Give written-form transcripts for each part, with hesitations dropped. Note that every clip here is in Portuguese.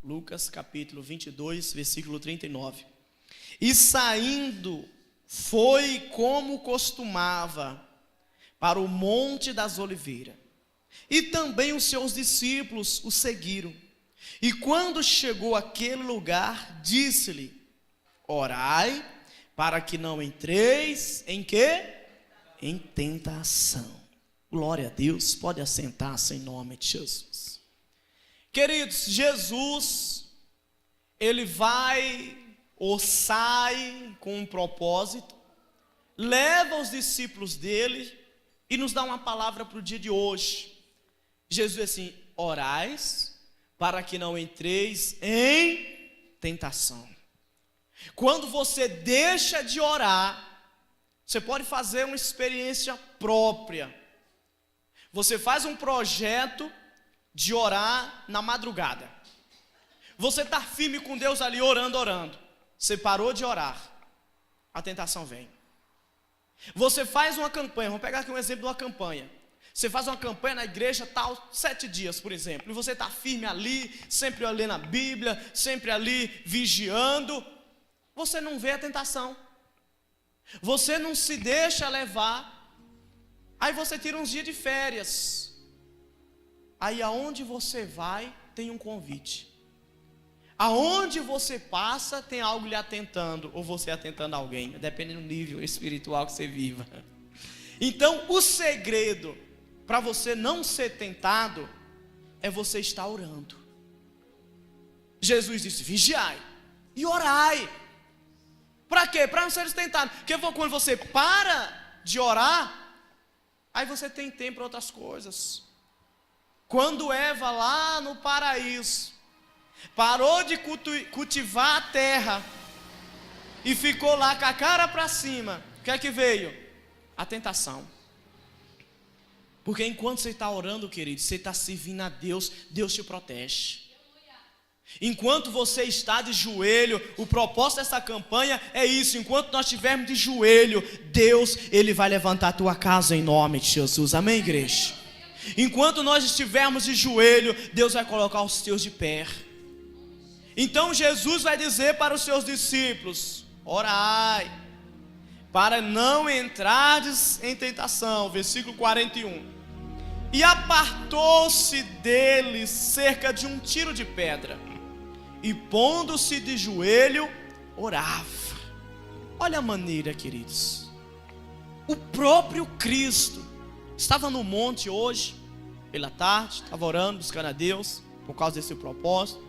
Lucas capítulo 22, versículo 39. E saindo, foi como costumava para o Monte das Oliveiras. E também os seus discípulos o seguiram. E quando chegou àquele lugar, disse-lhe: orai, para que não entreis em quê? Em tentação. Glória a Deus, pode assentar-se em nome de Jesus. Queridos, Jesus, ele vai ou sai com um propósito, leva os discípulos dele e nos dá uma palavra para o dia de hoje. Jesus diz assim: orais para que não entreis em tentação. Quando você deixa de orar, você pode fazer uma experiência própria. Você faz um projeto de orar na madrugada. Você está firme com Deus ali, orando. Você parou de orar, a tentação vem. Você faz uma campanha, vamos pegar aqui um exemplo de uma campanha. Você faz uma campanha na igreja tal, 7 dias, por exemplo. E você está firme ali, sempre lendo a Bíblia, sempre ali vigiando. Você não vê a tentação. Você não se deixa levar. Aí você tira uns dias de férias. Aí aonde você vai, tem um convite. Aonde você passa, tem algo lhe atentando, ou você atentando a alguém, dependendo do nível espiritual que você viva. Então, o segredo para você não ser tentado é você estar orando. Jesus disse: vigiai e orai. Para quê? Para não ser tentado. Porque quando você para de orar, aí você tem tempo para outras coisas. Quando Eva lá no paraíso parou de cultivar a terra e ficou lá com a cara para cima, o que é que veio? A tentação. Porque enquanto você está orando, querido, você está servindo a Deus, Deus te protege. Enquanto você está de joelho, o propósito dessa campanha é isso: enquanto nós estivermos de joelho, Deus, Ele vai levantar a tua casa em nome de Jesus, amém, igreja? Enquanto nós estivermos de joelho, Deus vai colocar os teus de pé. Então Jesus vai dizer para os seus discípulos: orai, para não entrardes em tentação. Versículo 41. E apartou-se deles cerca de um tiro de pedra, e pondo-se de joelho, orava. Olha a maneira, queridos. O próprio Cristo estava no monte hoje, pela tarde, estava orando, buscando a Deus, por causa desse propósito.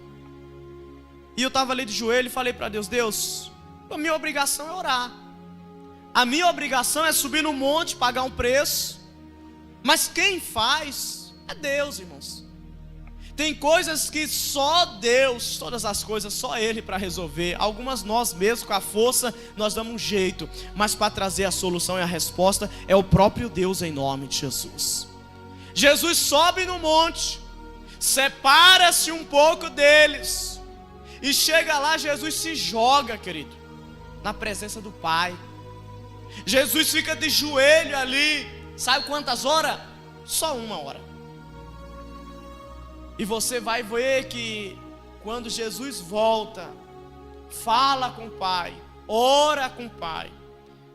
E eu estava ali de joelho e falei para Deus: Deus, a minha obrigação é orar. A minha obrigação é subir no monte, pagar um preço. Mas quem faz é Deus, irmãos. Tem coisas que só Deus, todas as coisas, só Ele para resolver. Algumas nós mesmos, com a força, nós damos um jeito. Mas para trazer a solução e a resposta é o próprio Deus, em nome de Jesus. Jesus sobe no monte, separa-se um pouco deles, e chega lá, Jesus se joga, querido, na presença do Pai. Jesus fica de joelho ali. Sabe quantas horas? Só 1 hora. E você vai ver que quando Jesus volta, fala com o Pai, ora com o Pai.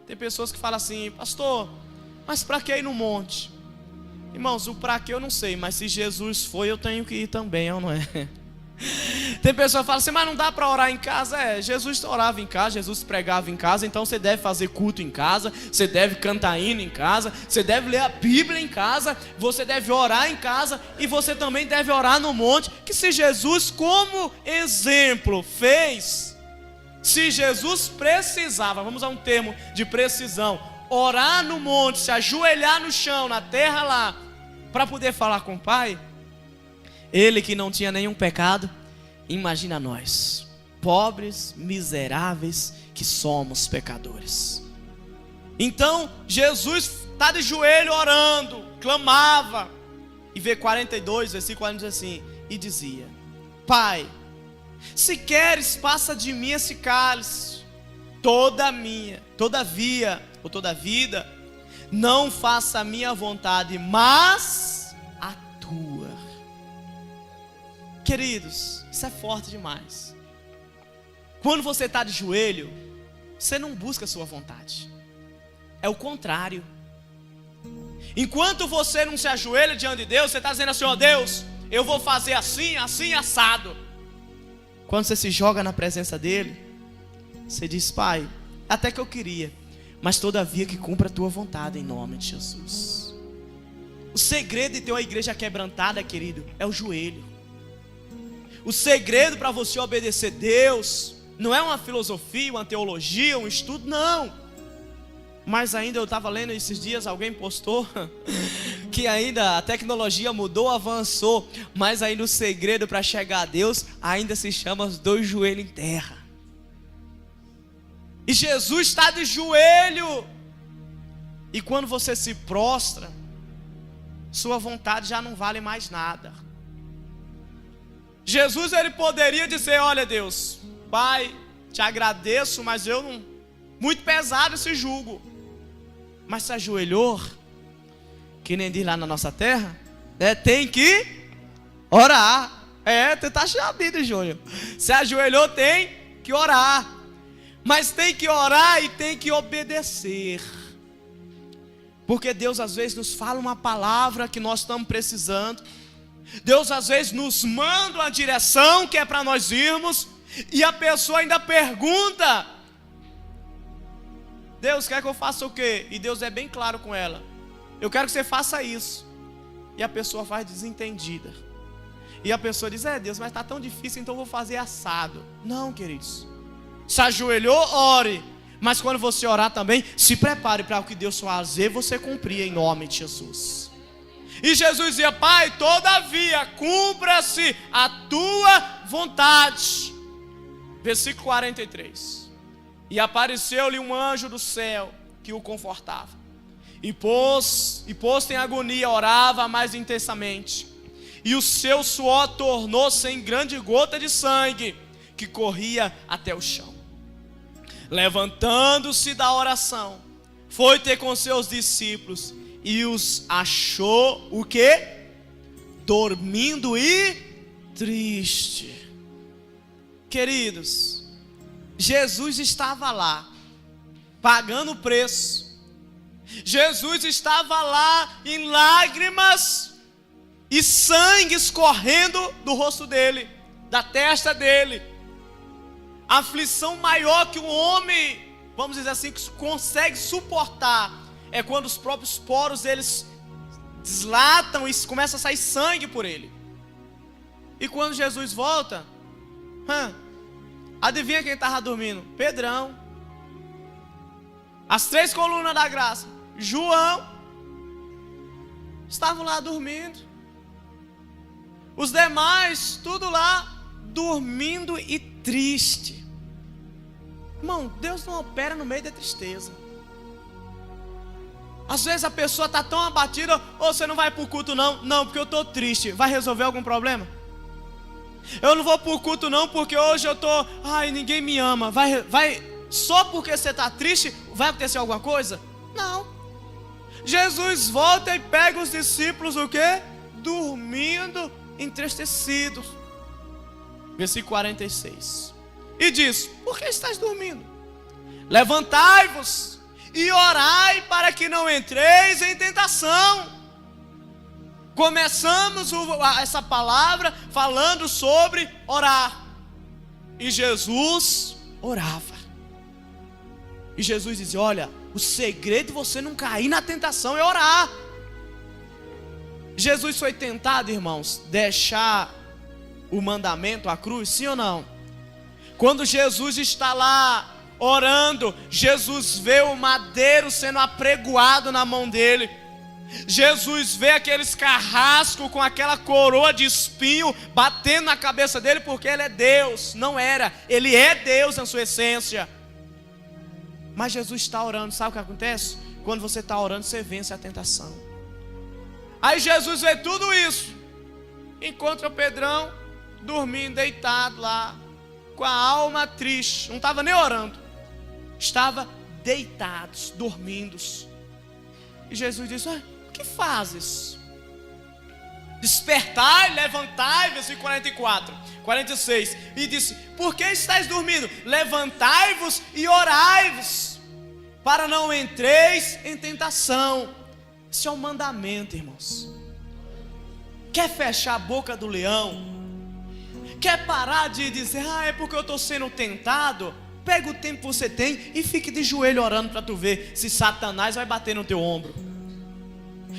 Tem pessoas que falam assim: pastor, mas para que ir no monte? Irmãos, o para que eu não sei, mas se Jesus foi, eu tenho que ir também, não é? Tem pessoa que fala assim: mas não dá para orar em casa? Jesus orava em casa, Jesus pregava em casa. Então você deve fazer culto em casa, você deve cantar hino em casa, você deve ler a Bíblia em casa, você deve orar em casa, e você também deve orar no monte. Que se Jesus, como exemplo, fez, se Jesus precisava, vamos a um termo de precisão, orar no monte, se ajoelhar no chão, na terra lá, para poder falar com o Pai, Ele que não tinha nenhum pecado, imagina nós, pobres, miseráveis que somos pecadores. Então Jesus está de joelho orando, clamava. E vê 42, versículo 40 diz assim: e dizia: Pai, se queres, passa de mim esse cálice. Todavia, ou toda vida, não faça a minha vontade, mas a tua. Queridos, isso é forte demais. Quando você está de joelho, você não busca a sua vontade. É o contrário. Enquanto você não se ajoelha diante de Deus, você está dizendo assim: ó Deus, eu vou fazer assim, assim, assado. Quando você se joga na presença dele, você diz: Pai, até que eu queria, mas todavia que cumpra a tua vontade em nome de Jesus. O segredo de ter uma igreja quebrantada, querido, é o joelho. O segredo para você obedecer Deus não é uma filosofia, uma teologia, um estudo, não. Mas ainda eu estava lendo esses dias, alguém postou que ainda a tecnologia mudou, avançou, mas ainda o segredo para chegar a Deus ainda se chama os dois joelhos em terra. E Jesus está de joelho. E quando você se prostra, sua vontade já não vale mais nada. Jesus, ele poderia dizer: olha Deus, Pai, te agradeço, mas eu não... muito pesado esse jugo. Mas se ajoelhou, que nem diz lá na nossa terra, tem que orar. Você está chabido, Júnior. Se ajoelhou, tem que orar. Mas tem que orar e tem que obedecer. Porque Deus às vezes nos fala uma palavra que nós estamos precisando. Deus às vezes nos manda uma direção que é para nós irmos. E a pessoa ainda pergunta: Deus quer que eu faça o quê? E Deus é bem claro com ela: eu quero que você faça isso. E a pessoa faz desentendida. E a pessoa diz: Deus, mas está tão difícil, então eu vou fazer assado. Não, queridos. Se ajoelhou, ore. Mas quando você orar também, se prepare para o que Deus fazer, você cumprir em nome de Jesus. E Jesus dizia: Pai, todavia, cumpra-se a tua vontade. Versículo 43. E apareceu-lhe um anjo do céu que o confortava. E posto em agonia, orava mais intensamente. E o seu suor tornou-se em grande gota de sangue, que corria até o chão. Levantando-se da oração, foi ter com seus discípulos e os achou o quê? Dormindo e triste. Queridos, Jesus estava lá, pagando o preço. Jesus estava lá em lágrimas e sangue escorrendo do rosto dele, da testa dele. A aflição maior que um homem, vamos dizer assim, que consegue suportar, é quando os próprios poros deles deslatam e começa a sair sangue por ele. E quando Jesus volta, adivinha quem estava dormindo? Pedrão. As 3 colunas da graça, João, estavam lá dormindo. Os demais, tudo lá, dormindo e triste. Irmão, Deus não opera no meio da tristeza. Às vezes a pessoa está tão abatida: você não vai para o culto não? Não, porque eu estou triste. Vai resolver algum problema? Eu não vou para o culto não, porque hoje eu estou... ninguém me ama. Vai, só porque você está triste, vai acontecer alguma coisa? Não. Jesus volta e pega os discípulos o quê? Dormindo, entristecidos. Versículo 46. E diz: por que estás dormindo? Levantai-vos e orai para que não entreis em tentação. Começamos essa palavra falando sobre orar. E Jesus orava. E Jesus dizia: olha, o segredo de você não cair na tentação é orar. Jesus foi tentado, irmãos, deixar o mandamento, a cruz, sim ou não? Quando Jesus está lá orando, Jesus vê o madeiro sendo apregoado na mão dele. Jesus vê aqueles carrascos com aquela coroa de espinho batendo na cabeça dele, porque ele é Deus. Não era, ele é Deus na sua essência. Mas Jesus está orando, sabe o que acontece? Quando você está orando, você vence a tentação. Aí Jesus vê tudo isso, encontra o Pedrão dormindo, deitado lá, com a alma triste. Não estava nem orando, estava deitados, dormindo. E Jesus disse: o que fazes? Despertai, levantai, versículo 44, 46. E disse: por que estáis dormindo? Levantai-vos e orai-vos, para não entreis em tentação. Esse é um mandamento, irmãos. Quer fechar a boca do leão? Quer parar de dizer, é porque eu estou sendo tentado? Pega o tempo que você tem e fique de joelho orando para tu ver se Satanás vai bater no teu ombro.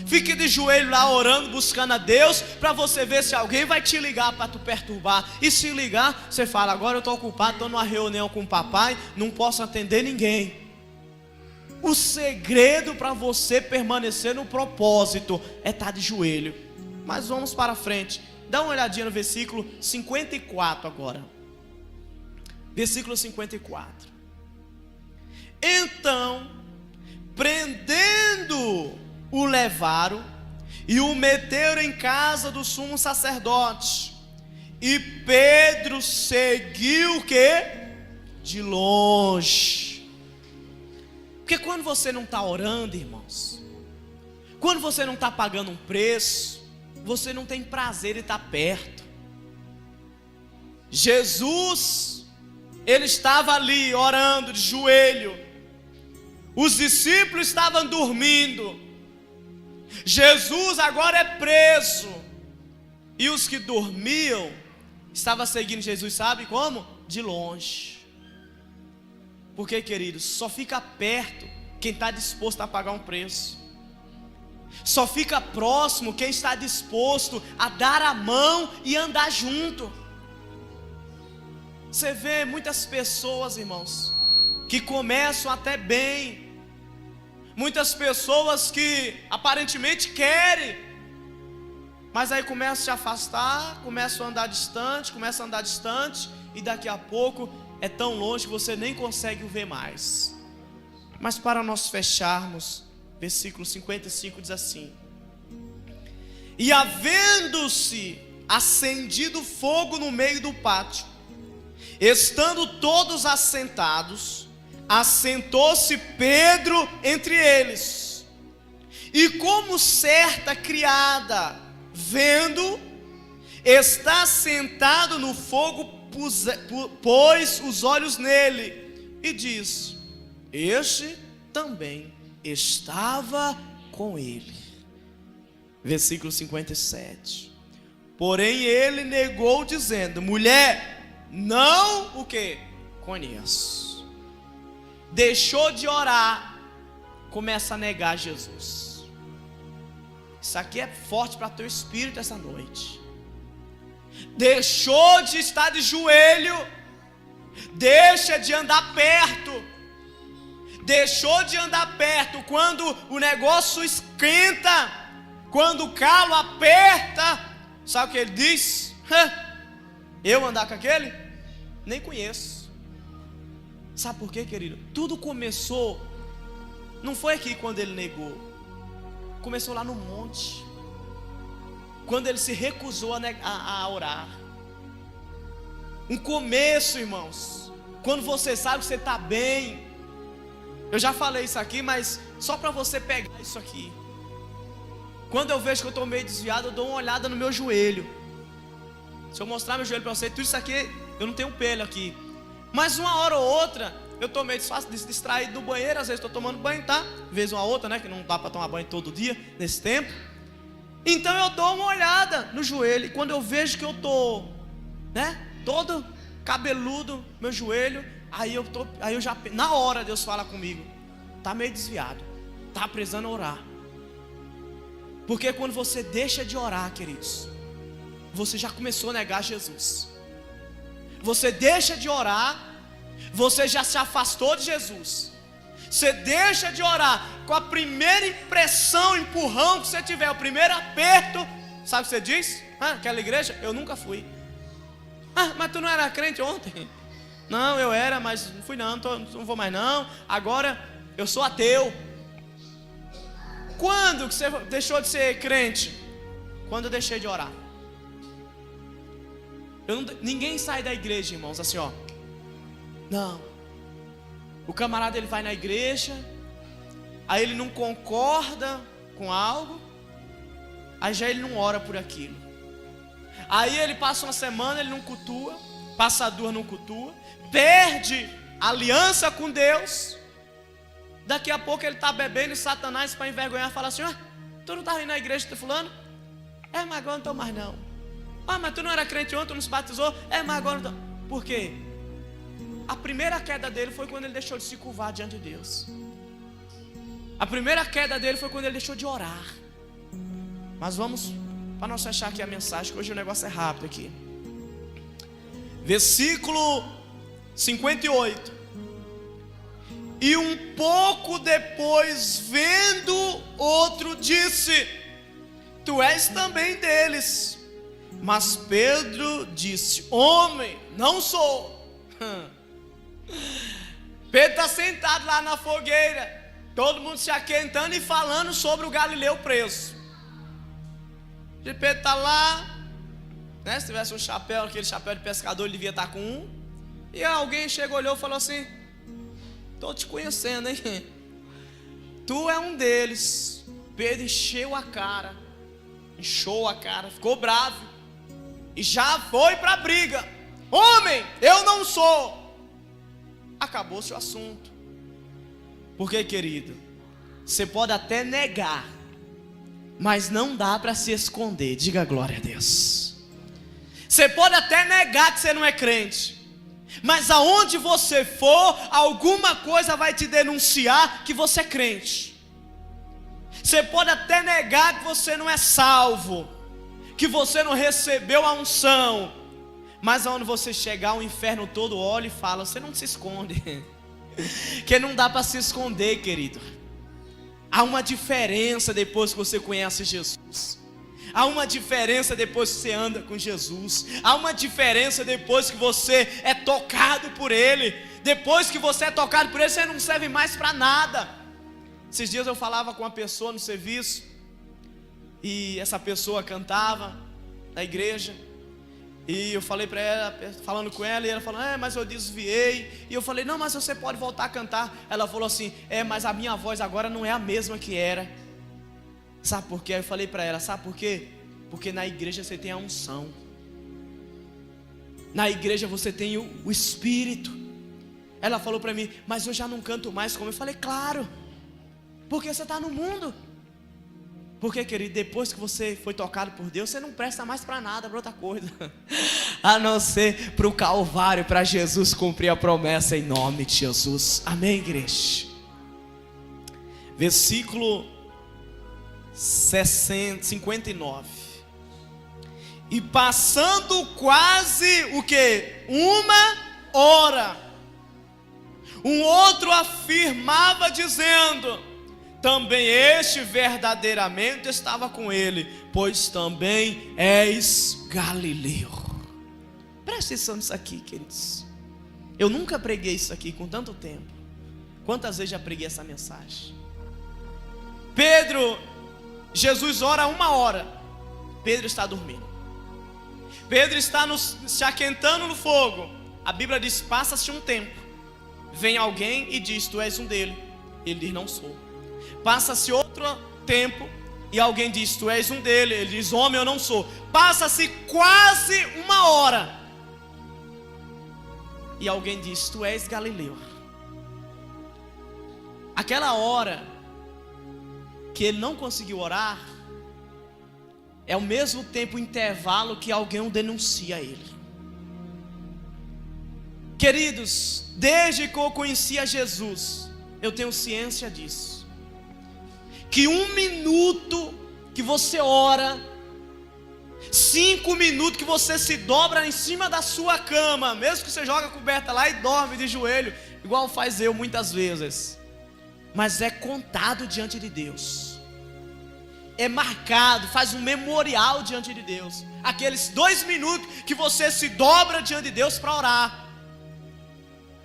Fique de joelho lá orando, buscando a Deus, para você ver se alguém vai te ligar para tu perturbar. E se ligar, você fala: agora eu estou ocupado, estou numa reunião com o papai, não posso atender ninguém. O segredo para você permanecer no propósito é estar de joelho. Mas vamos para frente. Dá uma olhadinha no versículo 54 agora. Versículo 54. Então, prendendo, o levaram e o meteram em casa do sumo sacerdote. E Pedro seguiu o quê? De longe. Porque quando você não está orando, irmãos, quando você não está pagando um preço, você não tem prazer em estar perto. Jesus, ele estava ali orando de joelho. Os discípulos estavam dormindo. Jesus agora é preso. E os que dormiam estavam seguindo Jesus, sabe como? De longe. Porque, queridos, só fica perto quem está disposto a pagar um preço. Só fica próximo quem está disposto a dar a mão e andar junto. Você vê muitas pessoas, irmãos, que começam até bem. Muitas pessoas que aparentemente querem, mas aí começam a se afastar, começam a andar distante, e daqui a pouco é tão longe que você nem consegue o ver mais. Mas para nós fecharmos, versículo 55 diz assim: e havendo-se acendido fogo no meio do pátio, estando todos assentados, assentou-se Pedro entre eles. E como certa criada, vendo, está sentado no fogo, pôs os olhos nele e diz: este também estava com ele. Versículo 57. Porém ele negou, dizendo: mulher, não o que? Conheço. Deixou de orar, começa a negar Jesus. Isso aqui é forte para teu espírito essa noite. Deixou de estar de joelho, deixa de andar perto. Deixou de andar perto quando o negócio esquenta, quando o calo aperta. Sabe o que ele diz? Eu andar com aquele? Nem conheço. Sabe por quê, querido? Tudo começou, não foi aqui quando ele negou, começou lá no monte, quando ele se recusou a orar. Um começo, irmãos, quando você sabe que você está bem. Eu já falei isso aqui, mas só para você pegar isso aqui. Quando eu vejo que eu estou meio desviado, eu dou uma olhada no meu joelho. Se eu mostrar meu joelho para você, tudo isso aqui, eu não tenho pelo aqui. Mas uma hora ou outra, eu estou meio distraído do banheiro. Às vezes estou tomando banho, tá? Vez uma outra, né? Que não dá para tomar banho todo dia, nesse tempo. Então eu dou uma olhada no joelho. E quando eu vejo que eu estou, né? Todo cabeludo, meu joelho. Aí eu já, na hora Deus fala comigo: tá meio desviado, tá precisando orar. Porque quando você deixa de orar, queridos, você já começou a negar Jesus. Você deixa de orar, você já se afastou de Jesus. Você deixa de orar, com a primeira impressão, empurrão que você tiver, o primeiro aperto, sabe o que você diz? Aquela igreja, eu nunca fui. Mas tu não era crente ontem? Não, eu era, mas não fui não vou mais não. Agora eu sou ateu. Quando que você deixou de ser crente? Quando eu deixei de orar. Ninguém sai da igreja, irmãos, assim ó. Não. O camarada ele vai na igreja, aí ele não concorda com algo, aí já ele não ora por aquilo. Aí ele passa uma semana, ele não cultua, passa 2, não cultua, perde a aliança com Deus. Daqui a pouco ele está bebendo e Satanás, para envergonhar, fala assim: tu não está indo na igreja de fulano? Mas agora não estou mais não. Mas tu não era crente ontem, tu não se batizou? Mas agora não estou. Por quê? A primeira queda dele foi quando ele deixou de se curvar diante de Deus. A primeira queda dele foi quando ele deixou de orar. Mas vamos, para nós fechar aqui a mensagem, que hoje o negócio é rápido aqui. Versículo 58. E um pouco depois, vendo outro, disse: tu és também deles. Mas Pedro disse: homem, não sou. Pedro está sentado lá na fogueira, todo mundo se aquentando e falando sobre o Galileu preso. E Pedro está lá, né? Se tivesse um chapéu, aquele chapéu de pescador, ele devia estar com um. E alguém chegou, olhou e falou assim: estou te conhecendo, hein? Tu é um deles. Pedro inchou a cara, ficou bravo e já foi para a briga. Homem, eu não sou. Acabou-se o assunto. Porque, querido, você pode até negar, mas não dá para se esconder. Diga glória a Deus. Você pode até negar que você não é crente, mas aonde você for, alguma coisa vai te denunciar que você é crente. Você pode até negar que você não é salvo, que você não recebeu a unção, mas aonde você chegar, o inferno todo olha e fala: você não se esconde. Que não dá para se esconder, querido. Há uma diferença depois que você conhece Jesus. Há uma diferença depois que você anda com Jesus. Há uma diferença depois que você é tocado por Ele. Depois que você é tocado por Ele, você não serve mais para nada. Esses dias eu falava com uma pessoa no serviço, e essa pessoa cantava na igreja, e eu falei para ela, falando com ela, e ela falou: mas eu desviei. E eu falei: não, mas você pode voltar a cantar. Ela falou assim: mas a minha voz agora não é a mesma que era. Sabe por quê? Eu falei para ela: sabe por quê? Porque na igreja você tem a unção, na igreja você tem o Espírito. Ela falou para mim: mas eu já não canto mais como. Eu falei: claro, porque você está no mundo. Porque, querido, depois que você foi tocado por Deus, você não presta mais para nada, para outra coisa, a não ser para o Calvário, para Jesus cumprir a promessa em nome de Jesus. Amém, igreja? Versículo 59. E passando quase o que? 1 hora, um outro afirmava dizendo: também este verdadeiramente estava com ele, pois também és Galileu. Preste atenção nisso aqui, queridos. Eu nunca preguei isso aqui com tanto tempo. Quantas vezes já preguei essa mensagem? Jesus ora 1 hora. Pedro está dormindo. Pedro está se aquentando no fogo. A Bíblia diz: passa-se um tempo. Vem alguém e diz: tu és um dele. Ele diz: não sou. Passa-se outro tempo e alguém diz: tu és um dele. Ele diz: homem, eu não sou. Passa-se quase 1 hora e alguém diz: tu és Galileu. Aquela hora que ele não conseguiu orar é ao mesmo tempo o intervalo que alguém o denuncia a ele. Queridos, desde que eu conhecia Jesus, eu tenho ciência disso, que 1 minuto que você ora, 5 minutos que você se dobra em cima da sua cama, mesmo que você joga a coberta lá e dorme de joelho, igual faz eu muitas vezes, mas é contado diante de Deus, é marcado, faz um memorial diante de Deus, aqueles 2 minutos que você se dobra diante de Deus para orar.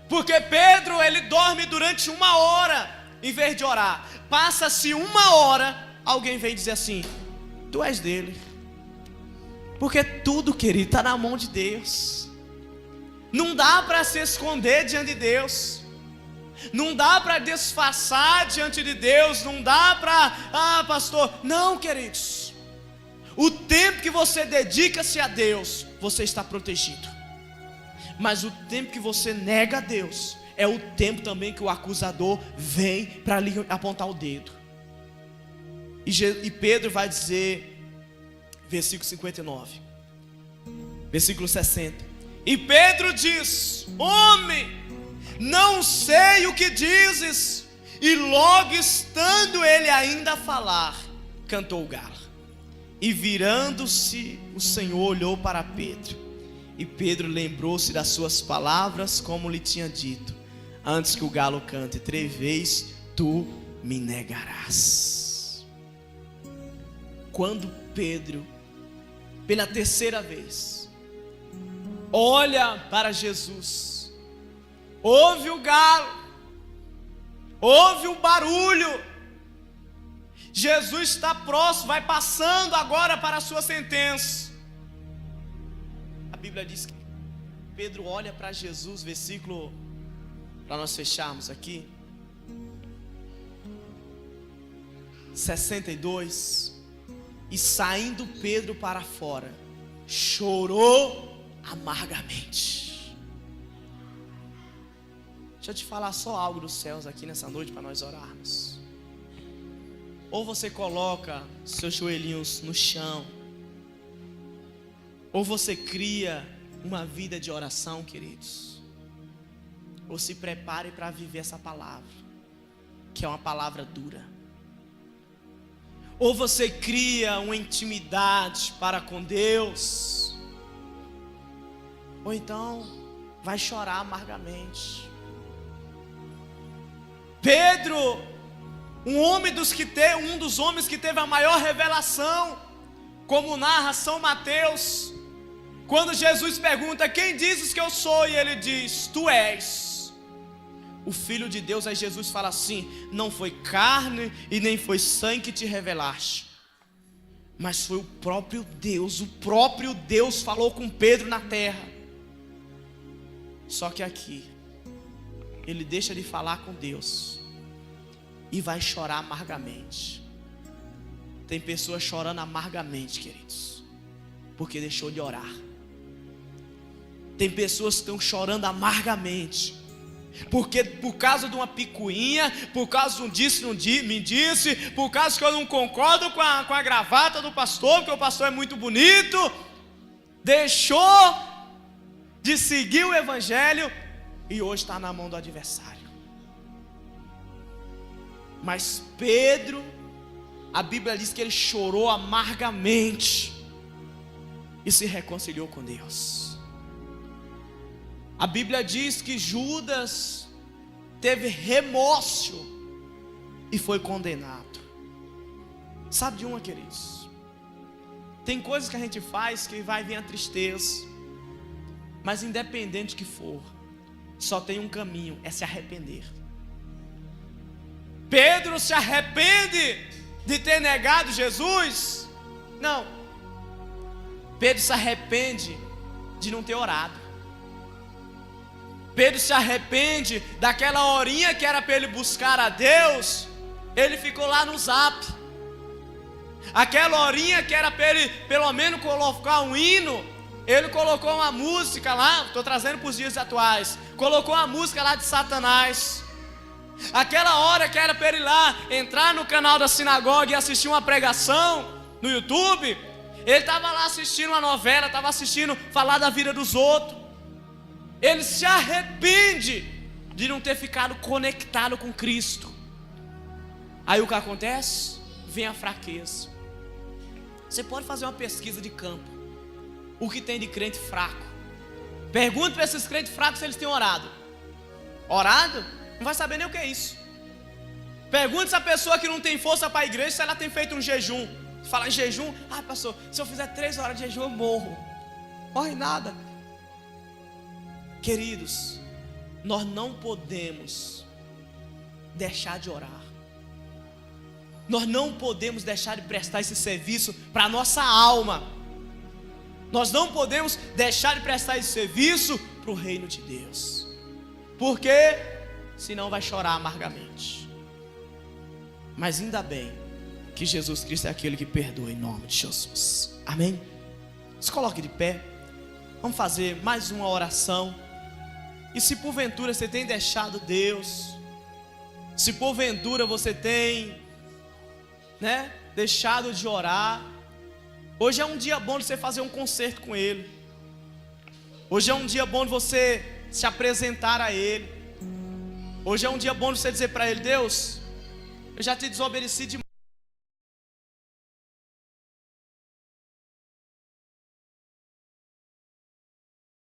Porque Pedro, ele dorme durante 1 hora em vez de orar. Passa-se 1 hora, alguém vem dizer assim: tu és dele. Porque tudo, querido, está na mão de Deus. Não dá para se esconder diante de Deus. Não dá para disfarçar diante de Deus. Não dá para, pastor. Não, queridos. O tempo que você dedica-se a Deus, você está protegido. Mas o tempo que você nega a Deus, é o tempo também que o acusador vem para lhe apontar o dedo. E Pedro vai dizer, versículo 59, versículo 60. E Pedro diz: homem, não sei o que dizes. E logo estando ele ainda a falar, cantou o galo. E virando-se, o Senhor olhou para Pedro. E Pedro lembrou-se das suas palavras, como lhe tinha dito: antes que o galo cante 3 vezes, tu me negarás. Quando Pedro, pela 3ª vez, olha para Jesus, ouve o galo, ouve o barulho, Jesus está próximo, vai passando agora para a sua sentença. A Bíblia diz que Pedro olha para Jesus, versículo, para nós fecharmos aqui, 62. E saindo Pedro para fora, chorou amargamente. Deixa eu te falar só algo dos céus aqui nessa noite para nós orarmos. Ou você coloca seus joelhinhos no chão, ou você cria uma vida de oração, queridos, ou se prepare para viver essa palavra, que é uma palavra dura. Ou você cria uma intimidade para com Deus, ou então vai chorar amargamente. Pedro, um dos homens que teve a maior revelação, como narra São Mateus, quando Jesus pergunta: quem dizes que eu sou? E ele diz: tu és o Filho de Deus. Aí Jesus fala assim: não foi carne e nem foi sangue que te revelaste, mas foi o próprio Deus falou com Pedro na terra. Só que aqui ele deixa de falar com Deus e vai chorar amargamente. Tem pessoas chorando amargamente, queridos, porque deixou de orar. Tem pessoas que estão chorando amargamente porque por causa de uma picuinha, por causa de um disse, não me disse, por causa que eu não concordo com a gravata do pastor, porque o pastor é muito bonito, deixou de seguir o evangelho e hoje está na mão do adversário. Mas Pedro, a Bíblia diz que ele chorou amargamente e se reconciliou com Deus. A Bíblia diz que Judas teve remorso e foi condenado. Sabe de uma, queridos? Tem coisas que a gente faz que vai vir a tristeza, mas independente que for, só tem um caminho, é se arrepender. Pedro se arrepende de ter negado Jesus? Não. Pedro se arrepende de não ter orado. Pedro se arrepende daquela horinha que era para ele buscar a Deus, ele ficou lá no Zap. Aquela horinha que era para ele pelo menos colocar um hino, ele colocou uma música lá, estou trazendo para os dias atuais, colocou uma música lá de Satanás. Aquela hora que era para ele lá entrar no canal da sinagoga e assistir uma pregação no YouTube, ele estava lá assistindo uma novela, estava assistindo falar da vida dos outros. Ele se arrepende de não ter ficado conectado com Cristo. Aí o que acontece? Vem a fraqueza. Você pode fazer uma pesquisa de campo, o que tem de crente fraco. Pergunte para esses crentes fracos se eles têm orado. Orado? Não vai saber nem o que é isso. Pergunte se a pessoa que não tem força para a igreja, se ela tem feito um jejum. Fala em jejum: ah, pastor, se eu fizer 3 horas de jejum eu morro. Morre nada. Queridos, nós não podemos deixar de orar. Nós não podemos deixar de prestar esse serviço para a nossa alma. Nós não podemos deixar de prestar esse serviço para o reino de Deus. Porque senão vai chorar amargamente. Mas ainda bem que Jesus Cristo é aquele que perdoa, em nome de Jesus. Amém? Se coloque de pé. Vamos fazer mais uma oração. E se porventura você tem deixado Deus, se porventura você tem, deixado de orar, hoje é um dia bom de você fazer um concerto com Ele. Hoje é um dia bom de você se apresentar a Ele. Hoje é um dia bom de você dizer para Ele: Deus, eu já te desobedeci demais.